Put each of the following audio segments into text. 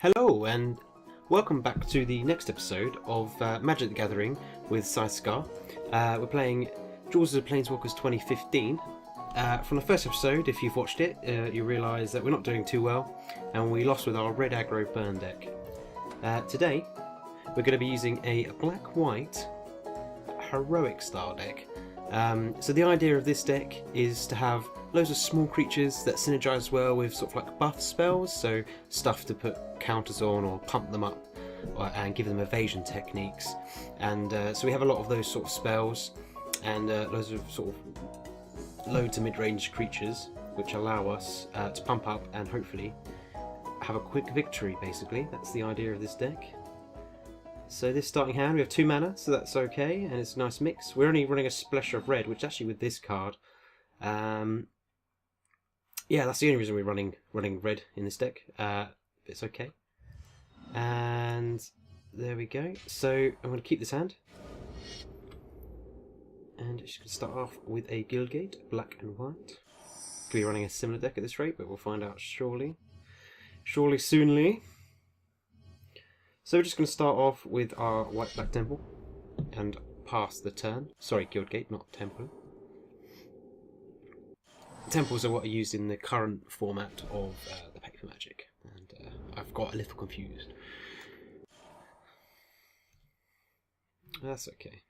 Hello and welcome back to the next episode of Magic the Gathering with Sythescar. We're playing Duels of the Planeswalkers 2015. From the first episode, if you've watched it, you realise that we're not doing too well and we lost with our red aggro burn deck. Today we're going to be using a black-white heroic style deck. So the idea of this deck is to have loads of small creatures that synergise well with sort of like buff spells, so stuff to put counters on or pump them up and give them evasion techniques. And so we have a lot of those sort of spells and loads of sort of low to mid-range creatures which allow us to pump up and hopefully have a quick victory, basically. That's the idea of this deck. So this starting hand, we have 2 mana, so that's okay, and it's a nice mix. We're only running a splash of red, which actually with this card, yeah, that's the only reason we're running red in this deck. It's okay. And there we go. So I'm going to keep this hand. And just going to start off with a Guildgate, black and white. Could be running a similar deck at this rate, but we'll find out shortly. Surely soonly. So we're just going to start off with our white-black temple and pass the turn. Sorry, Guildgate, not temple. Temples are what are used in the current format of the paper Magic, and I've got a little confused. That's okay.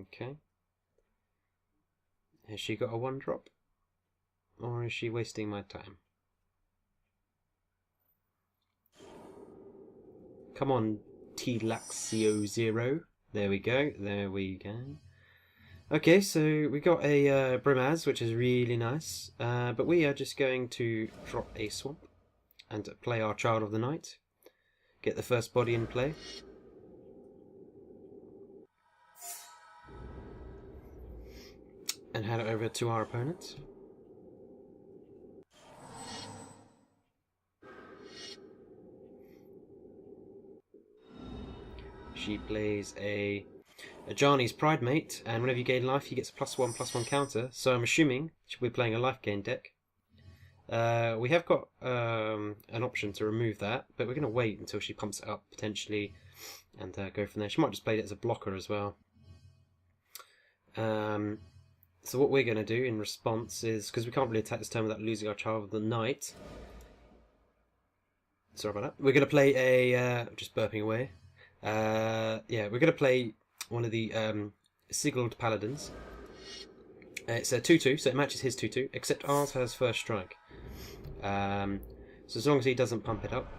Okay. Has she got a 1-drop? Or is she wasting my time? Come on, T-Laxio 0. There we go, there we go. Okay, so we got a Brimaz, which is really nice, but we are just going to drop a swamp and play our Child of the Night. Get the first body in play. And hand it over to our opponent. She plays a Ajani's Pridemate, and whenever you gain life, he gets a +1/+1 counter. So I'm assuming she'll be playing a life gain deck. We have got an option to remove that, but we're going to wait until she pumps it up potentially, and go from there. She might just play it as a blocker as well. So what we're going to do in response is, because we can't really attack this turn without losing our Child of the Night. Sorry about that. We're going to play a just burping away. Yeah, we're going to play one of the Sigled Paladins. It's a 2/2, so it matches his 2/2, except ours has first strike. So as long as he doesn't pump it up.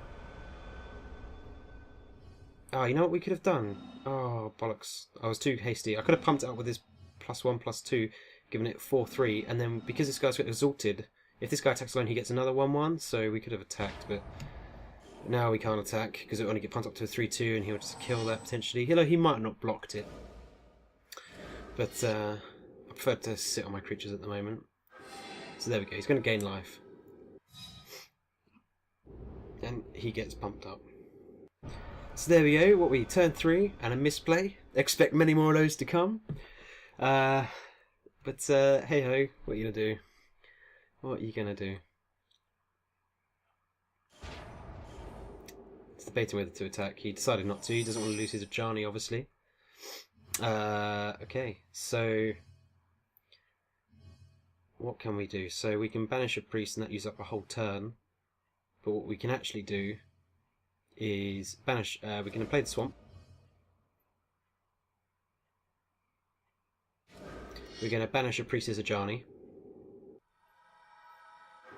Oh, you know what we could have done? Oh, bollocks. I was too hasty. I could have pumped it up with his +1/+2, given it 4/3, and then because this guy's got exalted, if this guy attacks alone, he gets another 1/1, so we could have attacked, but now we can't attack because it will only get pumped up to a 3/2 and he'll just kill that potentially. He might not have blocked it. But I prefer to sit on my creatures at the moment. So there we go, he's going to gain life. And he gets pumped up. So there we go, what we turn 3 and a misplay. Expect many more of those to come. But hey ho, what are you going to do? What are you going to do? Debating whether to attack. He decided not to. He doesn't want to lose his Ajani, obviously. Okay, so what can we do? So we can banish a priest and that uses up a whole turn. But what we can actually do is banish. We're going to play the swamp. We're going to banish a priest as Ajani.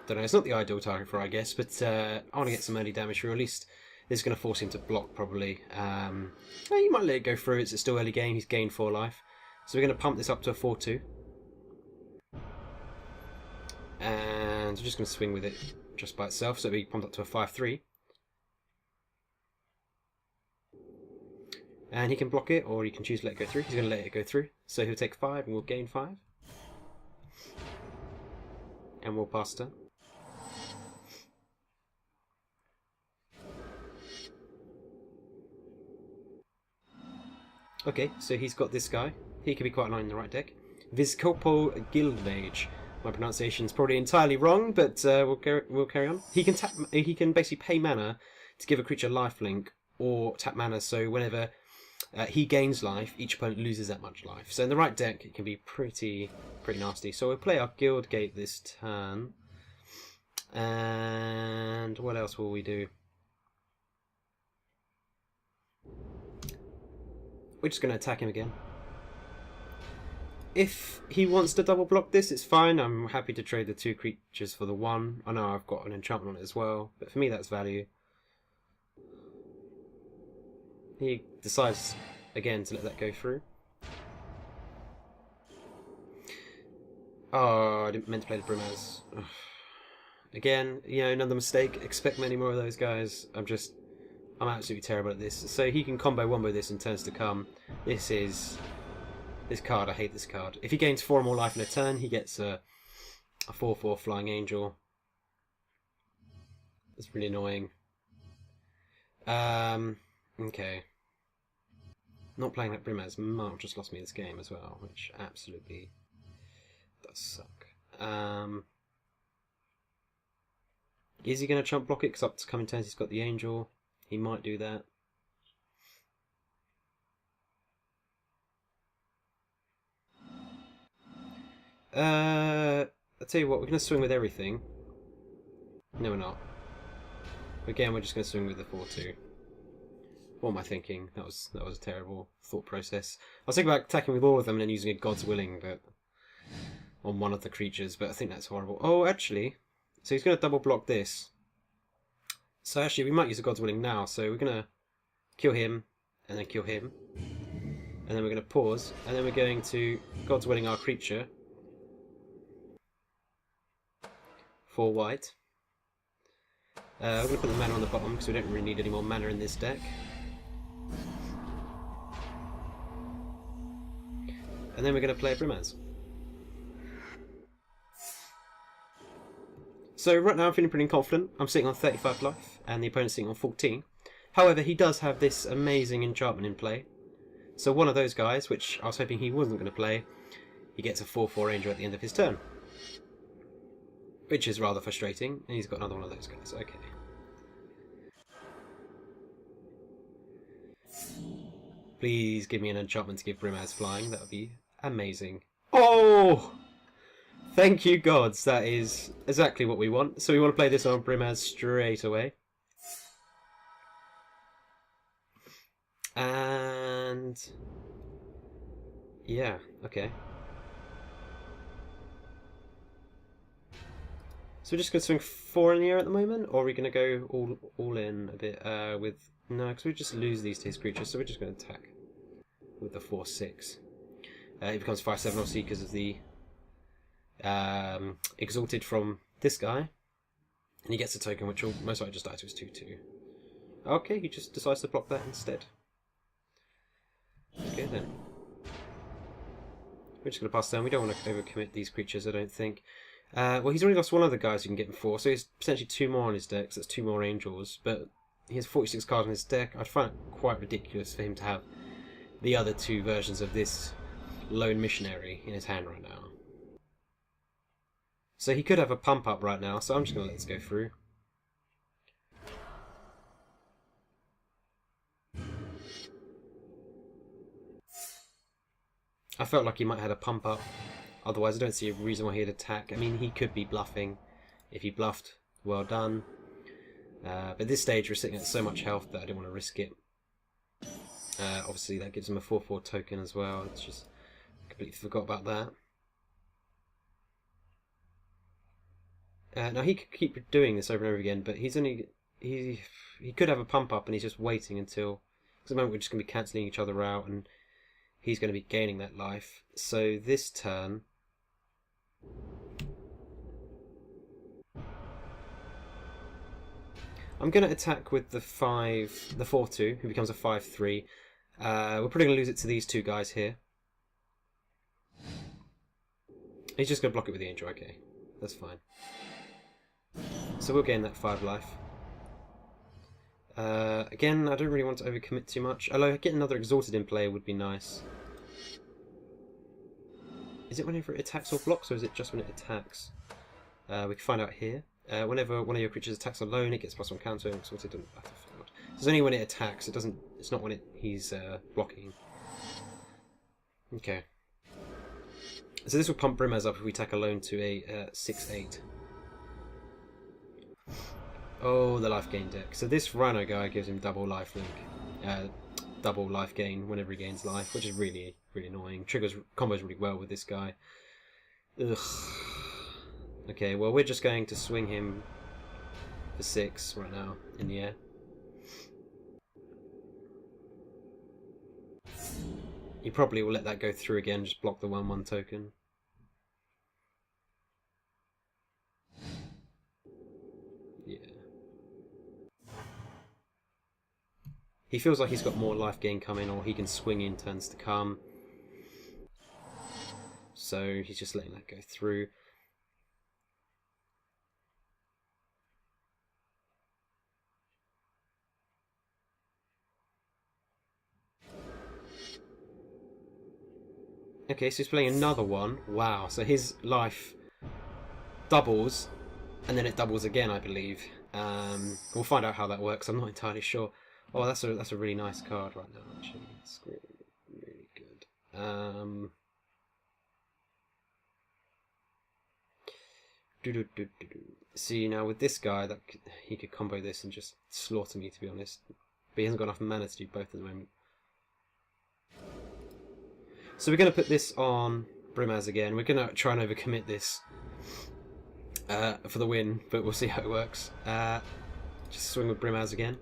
Don't know. It's not the ideal target for, I guess, but I want to get some early damage through, or at least. This is going to force him to block, probably. He might let it go through. It's still early game. He's gained 4 life. So we're going to pump this up to a 4/2. And we're just going to swing with it just by itself. So it'll be pumped up to a 5/3. And he can block it, or he can choose to let it go through. He's going to let it go through. So he'll take 5 and we'll gain 5. And we'll pass turn. Okay, so he's got this guy. He could be quite annoying in the right deck. Vizkopo Guildmage. My pronunciation's probably entirely wrong, but we'll carry on. He can tap. He can basically pay mana to give a creature lifelink, or tap mana so whenever he gains life, each opponent loses that much life. So in the right deck, it can be pretty nasty. So we'll play our Guild Gate this turn. And what else will we do? We're just going to attack him again. If he wants to double block this, it's fine. I'm happy to trade the 2 creatures for the 1. I know I've got an enchantment on it as well, but for me that's value. He decides again to let that go through. Oh, I didn't meant to play the Brimaz. Ugh. Again, you know, another mistake. Expect many more of those guys. I'm absolutely terrible at this. So he can combo-wombo this in turns to come. This card, I hate this card. If he gains 4 or more life in a turn, he gets a 4/4 Flying Angel. That's really annoying. Okay. Not playing that Brimaz Mark just lost me this game as well, which absolutely does suck. Is he going to chump block it? Because up to coming turns he's got the Angel. He might do that. I'll tell you what, we're going to swing with everything. No, we're not. Again, we're just going to swing with the 4/2. What am I thinking? That was a terrible thought process. I was thinking about attacking with all of them and then using a God's Willing, but on one of the creatures, but I think that's horrible. Oh, actually, so he's going to double block this. So actually, we might use a God's Willing now. So we're going to kill him, and then kill him, and then we're going to pause, and then we're going to God's Willing our creature for white. We're going to put the mana on the bottom because we don't really need any more mana in this deck. And then we're going to play a Brimaz. So right now I'm feeling pretty confident. I'm sitting on 35 life and the opponent's sitting on 14. However, he does have this amazing enchantment in play. So one of those guys, which I was hoping he wasn't going to play, he gets a 4/4 Angel at the end of his turn. Which is rather frustrating, and he's got another one of those guys. Okay. Please give me an enchantment to give Brimaz flying. That would be amazing. Oh! Thank you, gods. That is exactly what we want. So we want to play this on Brimaz straight away. And... yeah, okay. So we're just going to swing 4 in the air at the moment, or are we going to go all in a bit with... no, because we just lose these to his creatures, so we're just going to attack with the 4/6. It becomes 5/7 obviously because of the Exalted from this guy, and he gets a token which will most likely just die to his 2/2. Okay, he just decides to block that instead. Okay then. We're just going to pass down. We don't want to overcommit these creatures, I don't think. Well, he's already lost one of the guys you can get him for, so he's potentially 2 more on his deck, so that's 2 more Angels, but he has 46 cards on his deck. I'd find it quite ridiculous for him to have the other 2 versions of this Lone Missionary in his hand right now. So he could have a pump up right now, so I'm just going to let this go through. I felt like he might have had a pump up, otherwise I don't see a reason why he'd attack. I mean, he could be bluffing. If he bluffed, well done. But at this stage we're sitting at so much health that I didn't want to risk it. Obviously that gives him a 4/4 token as well. It's just completely forgot about that. Now he could keep doing this over and over again, but he's only he could have a pump up and he's just waiting until, because at the moment we're just going to be cancelling each other out and he's going to be gaining that life. So this turn I'm going to attack with the 4/2, who becomes a 5/3. We're probably going to lose it to these 2 guys here. He's just going to block it with the Angel. Okay, that's fine. So we'll gain that 5 life. Again, I don't really want to overcommit too much. Although getting another Exalted in play would be nice. Is it whenever it attacks or blocks, or is it just when it attacks? We can find out here. Whenever one of your creatures attacks alone, it gets +1 counter and sorted on battlefield. So it's only when it attacks. It doesn't. It's not when he's blocking. Okay. So this will pump Brimaz up if we attack alone to a 6/8. Oh, the life gain deck. So this Rhino guy gives him double life link, double life gain whenever he gains life, which is really annoying. Triggers combos really well with this guy. Ugh. Okay, well we're just going to swing him for 6 right now in the air. He probably will let that go through again, just block the 1/1 token. Yeah. He feels like he's got more life gain coming, or he can swing in turns to come. So he's just letting that go through. Okay, so he's playing another one. Wow, so his life doubles, and then it doubles again, I believe. We'll find out how that works. I'm not entirely sure. Oh, that's a really nice card right now. Actually, it's really good. See, now with this guy, he could combo this and just slaughter me, to be honest. But he hasn't got enough mana to do both at the moment. So we're going to put this on Brimaz again. We're going to try and overcommit this for the win, but we'll see how it works. Just swing with Brimaz again.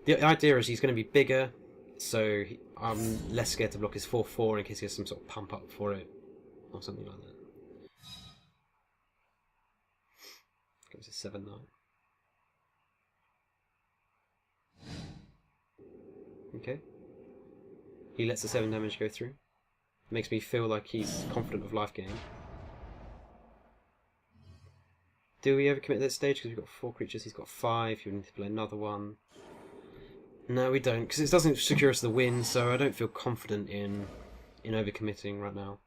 The idea is he's going to be bigger, so I'm less scared to block his 4/4 in case he has some sort of pump up for it, or something like that. Goes to 7/9. Okay. He lets the 7 damage go through. Makes me feel like he's confident of life gain. Do we ever commit to that stage? Because we've got 4 creatures, he's got 5. You need to play another one. No, we don't, because it doesn't secure us the win, so I don't feel confident in overcommitting right now.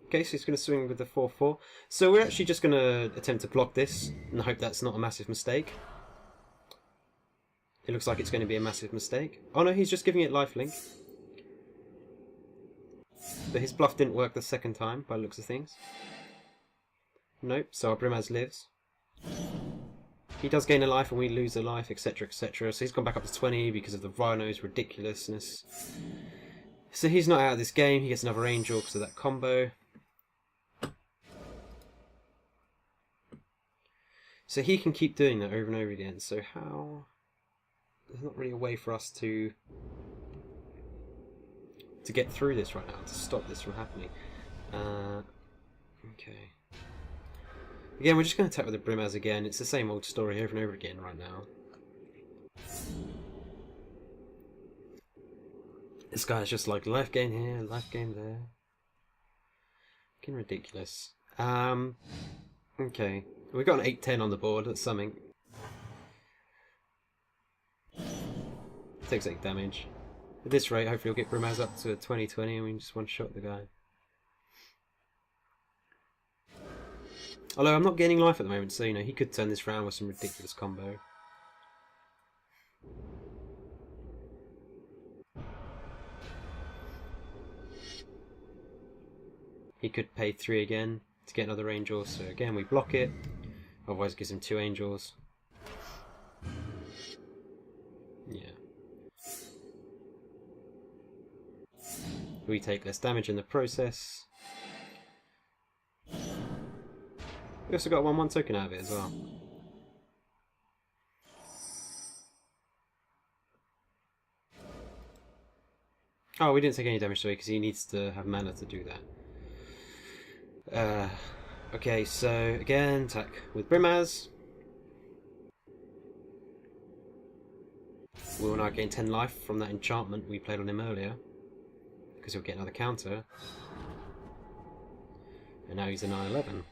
Okay, so he's going to swing with the 4/4. So we're actually just going to attempt to block this and hope that's not a massive mistake. It looks like it's going to be a massive mistake. Oh no, he's just giving it lifelink. But his bluff didn't work the second time, by the looks of things. Nope, so our Brimaz lives. He does gain a life and we lose a life, etc, etc. So he's gone back up to 20 because of the Rhino's ridiculousness. So he's not out of this game, he gets another Angel because of that combo. So he can keep doing that over and over again, so how... There's not really a way for us to get through this right now, to stop this from happening. Okay. Again, we're just going to attack with the Brimaz again. It's the same old story over and over again right now. This guy's just like, life gain here, life gain there. Fucking ridiculous. Okay. We've got an 8/10 on the board, that's something. Takes 8 damage. At this rate, hopefully we'll get Brimaz up to 20/20 and we can just one-shot the guy. Although I'm not gaining life at the moment, so you know, he could turn this round with some ridiculous combo. He could pay 3 again to get another Angel, so again we block it. Otherwise it gives him 2 Angels. Yeah. We take less damage in the process. We also got a 1/1 token out of it as well. Oh, we didn't take any damage away because he needs to have mana to do that. Okay, so again, attack with Brimaz. We will now gain 10 life from that enchantment we played on him earlier. because he'll get another counter. And now he's a 9/11.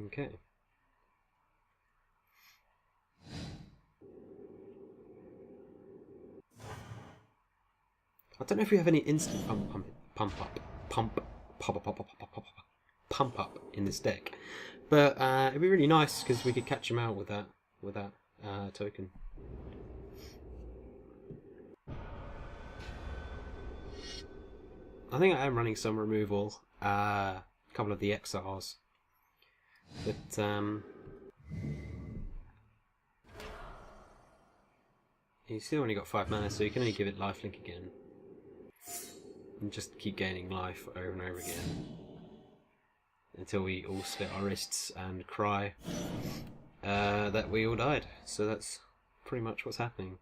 Okay. I don't know if we have any instant pump up in this deck, but it'd be really nice because we could catch him out with that token. I think I am running some removal, a couple of the exiles, but he's still only got 5 mana, so you can only give it lifelink again. And just keep gaining life over and over again. Until we all slit our wrists and cry that we all died. So that's pretty much what's happening.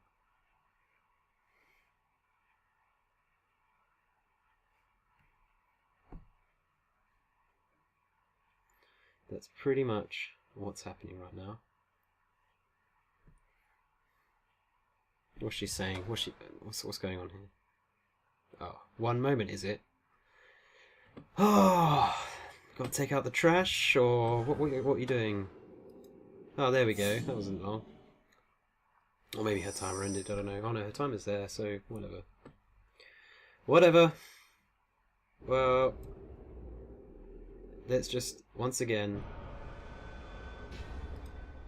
That's pretty much what's happening right now. What's she saying? What's going on here? Oh, 1 moment, is it? Oh, got to take out the trash, or what are you doing? Oh, there we go. That wasn't long. Or maybe her timer ended. I don't know. Oh no, her timer's there. So whatever. Whatever. Well, let's just once again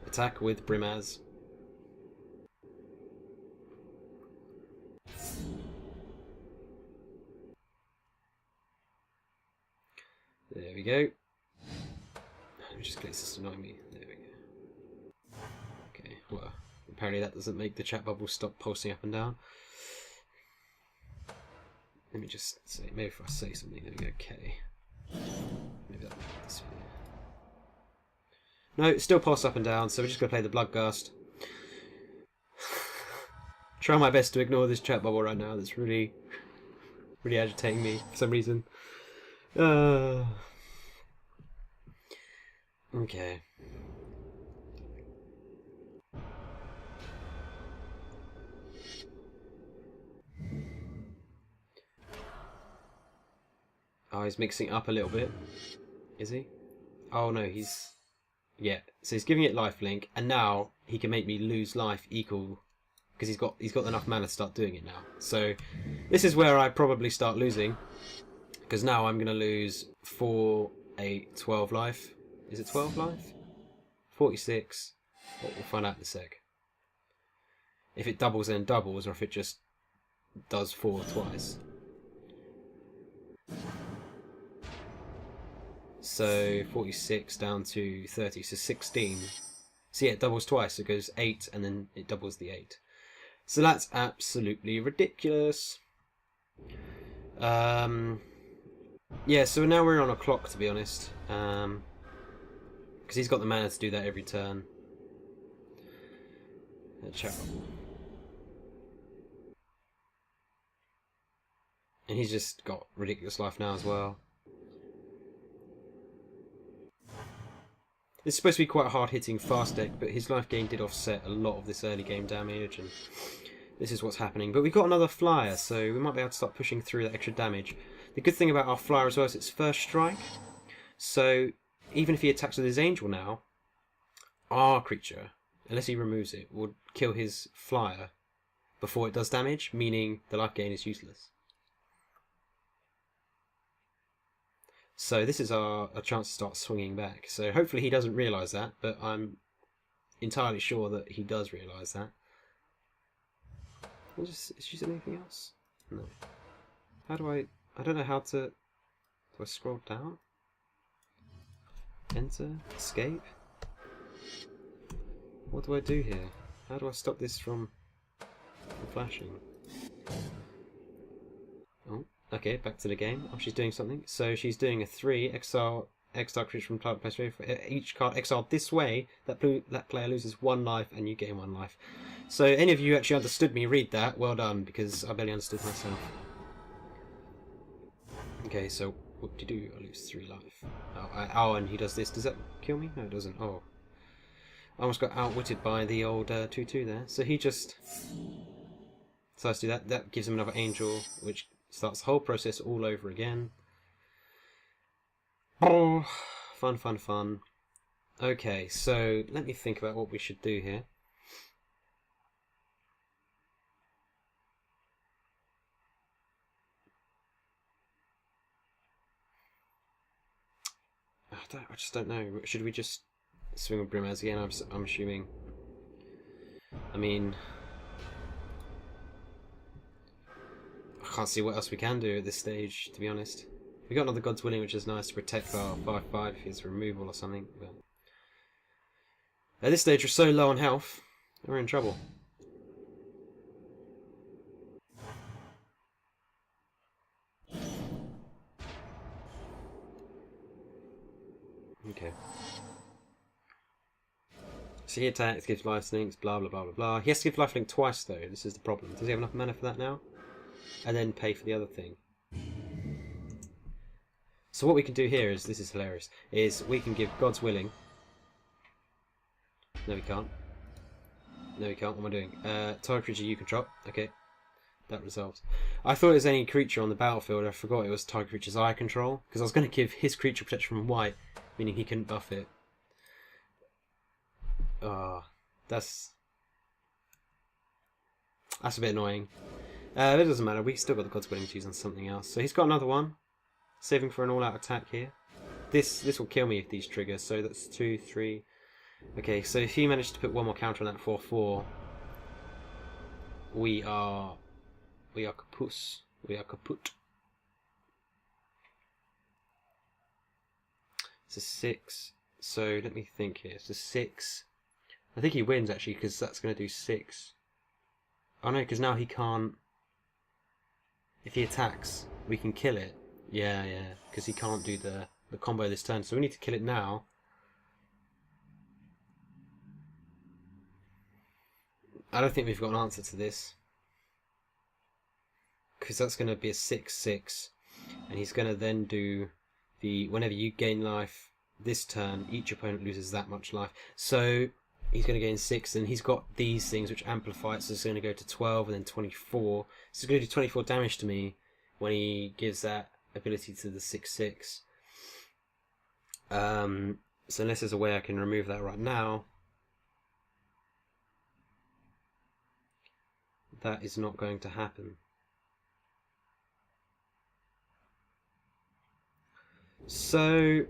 attack with Brimaz. There we go. Let me just click this to annoy me. There we go. Okay, well, apparently that doesn't make the chat bubble stop pulsing up and down. Let me just say, maybe if I say something, there we go, okay. Maybe that'll make this here. No, it's still pulse up and down, so we're just going to play the Bloodgast. Try my best to ignore this chat bubble right now, that's really agitating me for some reason. Okay. Oh, he's mixing up a little bit. Is he? Oh no, he's... Yeah, so he's giving it lifelink, and now he can make me lose life equal... Because he's got enough mana to start doing it now. So, this is where I probably start losing. Because now I'm going to lose 4, 8, 12 life. Is it 12 life? 46. Well, we'll find out in a sec. If it doubles, then doubles, or if it just does 4 twice. So 46 down to 30, so 16. So yeah, it doubles twice. It goes 8, and then it doubles the 8. So that's absolutely ridiculous. Yeah, so now we're on a clock, to be honest. Because he's got the mana to do that every turn. And he's just got ridiculous life now as well. It's supposed to be quite a hard-hitting fast deck, but his life gain did offset a lot of this early game damage, and this is what's happening. But we've got another flyer, so we might be able to start pushing through that extra damage. The good thing about our flyer as well is it's first strike, so even if he attacks with his angel now, our creature, unless he removes it, would kill his flyer before it does damage, meaning the life gain is useless. So this is a chance to start swinging back. So hopefully he doesn't realise that, but I'm entirely sure that he does realise that. Is she saying anything else? No. How do I don't know how to... Do I scroll down? Enter? Escape? What do I do here? How do I stop this from flashing? Oh. Okay, back to the game. Oh, she's doing something. So she's doing a 3 exile creature from target place. For each card exiled this way, that player loses 1 life and you gain 1 life. So any of you actually understood me read that, well done, because I barely understood myself. Okay, so what do you do? I lose 3 life. Oh, and he does this. Does that kill me? No, it doesn't. Oh. I almost got outwitted by the old 2-2 there. So he just So let's do that. That gives him another angel, which starts the whole process all over again. Oh, fun, fun, fun. Okay, so let me think about what we should do here. I just don't know. Should we just swing with Brimaz again? I'm assuming. I mean, I can't see what else we can do at this stage, to be honest. We got another God's Willing, which is nice to protect our 5/5 if it's removal or something. But at this stage, we're so low on health, we're in trouble. Okay. So he attacks, gives lifelinks, blah blah blah blah blah. He has to give lifelink twice though. This is the problem. Does he have enough mana for that now? And then pay for the other thing. So what we can do here is, this is hilarious, is we can give God's Willing. No, we can't. No, we can't. What am I doing? Target creature you control. Okay, that resolves. I thought it was any creature on the battlefield. I forgot it was target creatures I control, because I was going to give his creature protection from white, meaning he couldn't buff it. That's a bit annoying. It doesn't matter. We still got the God's Willing to use on something else. So he's got another one, saving for an all-out attack here. This will kill me if these trigger. So that's 2, 3. Okay, so if he managed to put one more counter on that 4/4, we are kaput. We are kaput. It's a 6. So let me think here. It's a 6. I think he wins actually, because that's going to do 6. Oh no, because now he can't. If he attacks, we can kill it. Yeah, because he can't do the combo this turn. So we need to kill it now. I don't think we've got an answer to this, because that's going to be a 6/6, and he's going to then do the whenever you gain life this turn, each opponent loses that much life. So he's going to gain 6, and he's got these things which amplify it, so it's going to go to 12 and then 24. So it's going to do 24 damage to me when he gives that ability to the 6/6. So unless there's a way I can remove that right now, that is not going to happen. So I'm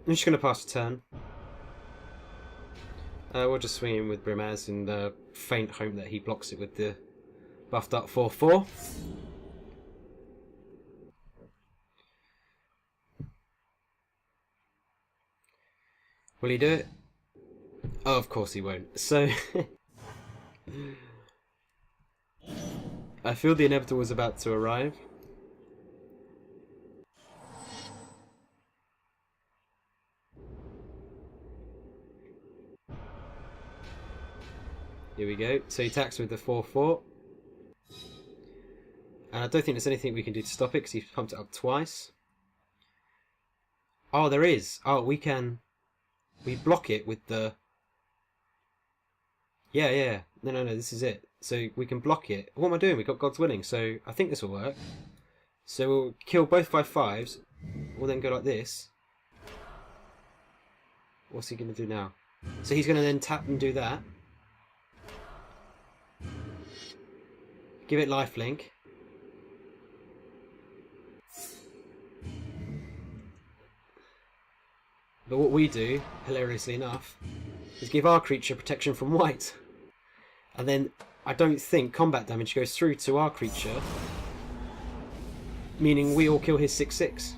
just going to pass the turn. We'll just swing in with Brimaz in the faint hope that he blocks it with the buffed up 4/4. Will he do it? Oh, of course he won't. So I feel the inevitable was about to arrive. Here we go. So he attacks with the 4/4. And I don't think there's anything we can do to stop it, because he's pumped it up twice. Oh, there is. Oh, we block it with the... Yeah. No, this is it. So we can block it. What am I doing? We've got God's Willing, so I think this will work. So we'll kill both 5/5s. We'll then go like this. What's he going to do now? So he's going to then tap and do that. Give it lifelink. But what we do, hilariously enough, is give our creature protection from white. And then I don't think combat damage goes through to our creature, meaning we all kill his 6/6.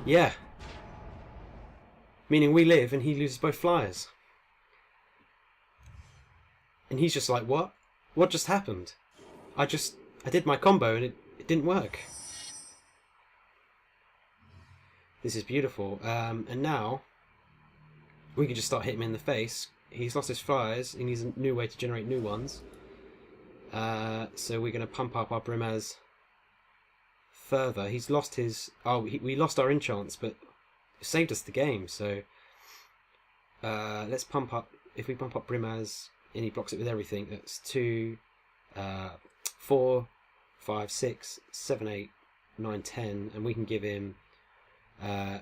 Yeah. Meaning we live and he loses both flyers. And he's just like, what? What just happened? I did my combo and it didn't work. This is beautiful. And now we can just start hitting him in the face. He's lost his flyers. He needs a new way to generate new ones. So we're going to pump up our Brimaz further. He's lost his... Oh, we lost our enchants, but it saved us the game. So let's pump up. If we pump up Brimaz and he blocks it with everything, that's 2, 4, 5, 6, 7, 8, 9, 10, and we can give him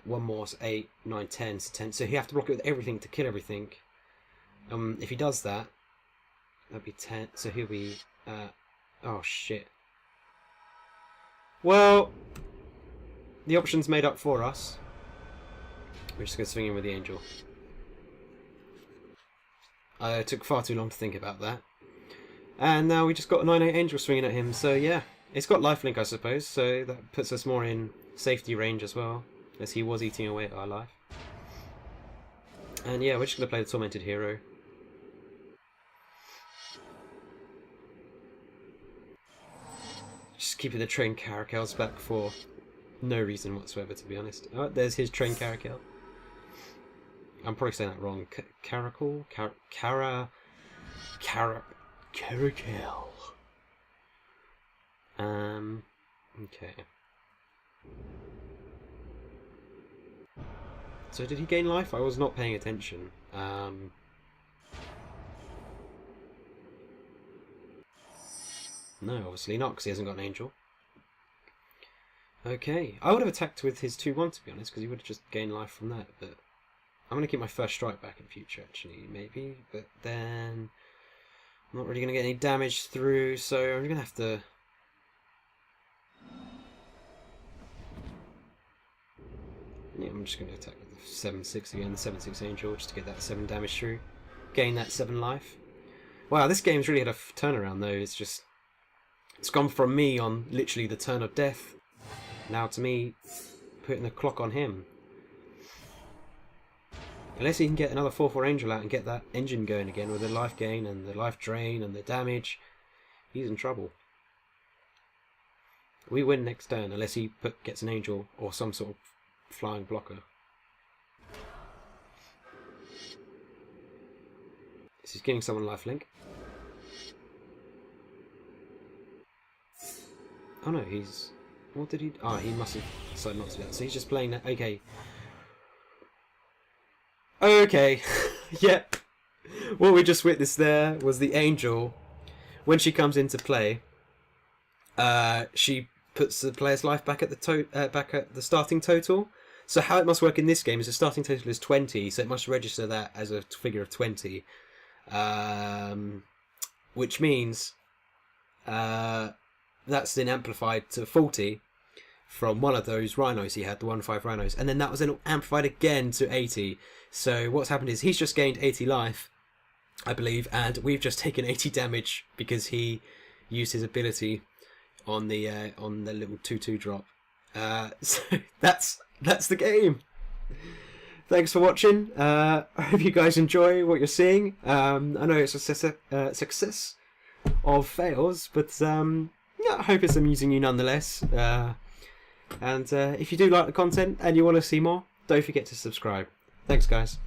one more, so 8, 9, 10, so 10. So he have to block it with everything to kill everything. If he does that, that'd be 10. So he'll be. Oh shit. Well, the option's made up for us. We're just going to swing in with the angel. It took far too long to think about that. And now we just got a 9/8 angel swinging at him, so yeah. It's got lifelink, I suppose, so that puts us more in safety range as well, as he was eating away at our life. And yeah, we're just going to play the Tormented Hero. Just keeping the trained Caracals back for no reason whatsoever, to be honest. Oh, there's his trained Caracal. I'm probably saying that wrong. Caracal? Caracal. Okay. So did he gain life? I was not paying attention. No, obviously not, because he hasn't got an angel. Okay. I would have attacked with his 2/1, to be honest, because he would have just gained life from that, but I'm going to keep my first strike back in future, actually, maybe, but then I'm not really going to get any damage through, so I'm going to have to... Yeah, I'm just going to attack with the 7/6 again, the 7/6 angel, just to get that 7 damage through. Gain that 7 life. Wow, this game's really had a turnaround, though. It's just... It's gone from me on literally the turn of death, now to me putting the clock on him. Unless he can get another 4/4 angel out and get that engine going again with the life gain and the life drain and the damage, he's in trouble. We win next turn unless he gets an angel or some sort of flying blocker. This is getting someone lifelink. Oh no, he's... What did he... Oh, he must have decided not to do that. So he's just playing that... Okay. Okay. Yep. What we just witnessed there was the angel. When she comes into play, she puts the player's life back at the starting total. So how it must work in this game is the starting total is 20, so it must register that as a figure of 20. Which means... that's then amplified to 40 from one of those rhinos he had, the 1/5 rhinos, and then that was then amplified again to 80. So what's happened is he's just gained 80 life, I believe, and we've just taken 80 damage because he used his ability on the little 2/2 drop. So that's the game. Thanks for watching. I hope you guys enjoy what you're seeing. I know it's a success of fails, but yeah, I hope it's amusing you nonetheless. And if you do like the content and you want to see more, don't forget to subscribe. Thanks, guys.